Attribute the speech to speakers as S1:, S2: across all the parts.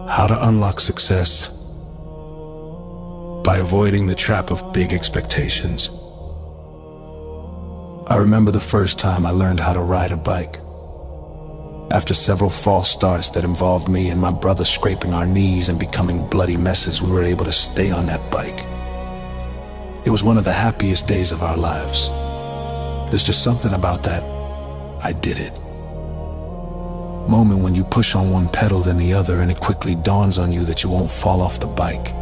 S1: How to unlock success by avoiding the trap of big expectations. I remember the first time I learned how to ride a bike. After several false starts that involved me and my brother scraping our knees and becoming bloody messes, we were able to stay on that bike. It was one of the happiest days of our lives. There's just something about that "I did it" moment when you push on one pedal then the other and it quickly dawns on you that you won't fall off the bike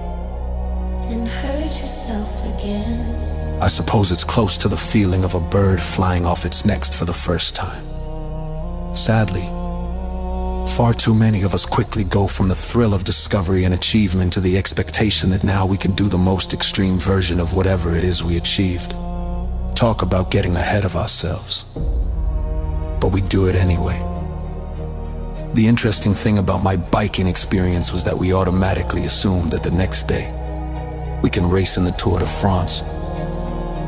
S2: and hurt yourself again.
S1: I suppose it's close to the feeling of a bird flying off its nest for the first time. Sadly, far too many of us quickly go from the thrill of discovery and achievement to the expectation that now we can do the most extreme version of whatever it is we achieved. Talk about getting ahead of ourselves. But we do it anyway. The interesting thing about my biking experience was that we automatically assumed that the next day we can race in the Tour de France.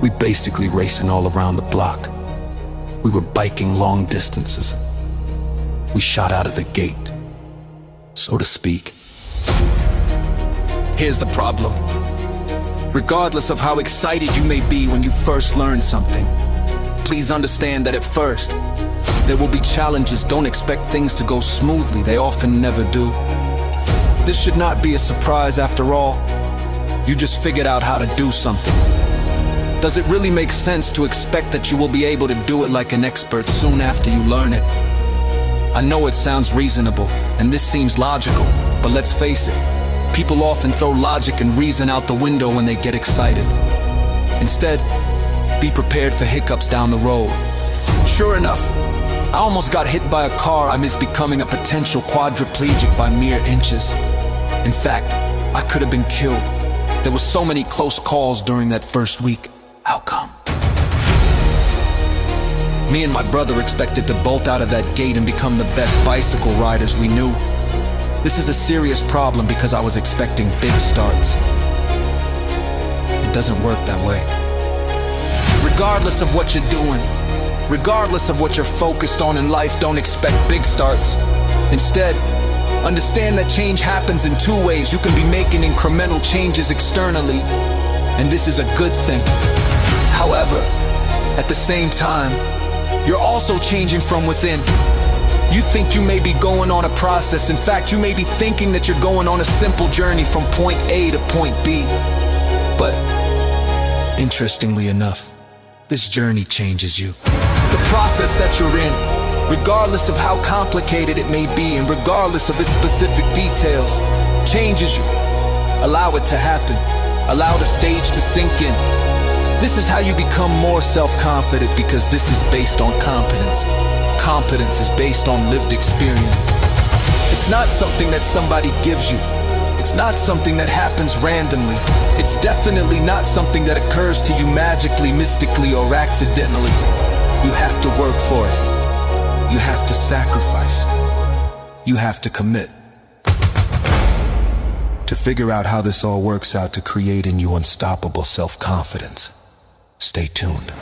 S1: We basically racing all around the block. We were biking long distances. We shot out of the gate, so to speak. Here's the problem. Regardless of how excited you may be when you first learn something, please understand that at first, there will be challenges. Don't expect things to go smoothly. They often never do. This should not be a surprise after all. You just figured out how to do something. Does it really make sense to expect that you will be able to do it like an expert soon after you learn it? I know it sounds reasonable, and this seems logical, but let's face it, people often throw logic and reason out the window when they get excited. Instead, be prepared for hiccups down the road. Sure enough, I almost got hit by a car. I missed becoming a potential quadriplegic by mere inches. In fact, I could have been killed. There were so many close calls during that first week. How come? Me and my brother expected to bolt out of that gate and become the best bicycle riders we knew. This is a serious problem because I was expecting big starts. It doesn't work that way. Regardless of what you're doing, regardless of what you're focused on in life, don't expect big starts. Instead, understand that change happens in two ways. You can be making incremental changes externally, and this is a good thing. However, at the same time, you're also changing from within. You think you may be going on a process. In fact, you may be thinking that you're going on a simple journey from point A to point B. But, interestingly enough, this journey changes you. The process that you're in, regardless of how complicated it may be and regardless of its specific details, changes you. Allow it to happen. Allow the stage to sink in. This is how you become more self-confident because this is based on competence. Competence is based on lived experience. It's not something that somebody gives you. It's not something that happens randomly. It's definitely not something that occurs to you magically, mystically, or accidentally. You have to work for it. You have to sacrifice. You have to commit. To figure out how this all works out to create in you unstoppable self-confidence. Stay tuned.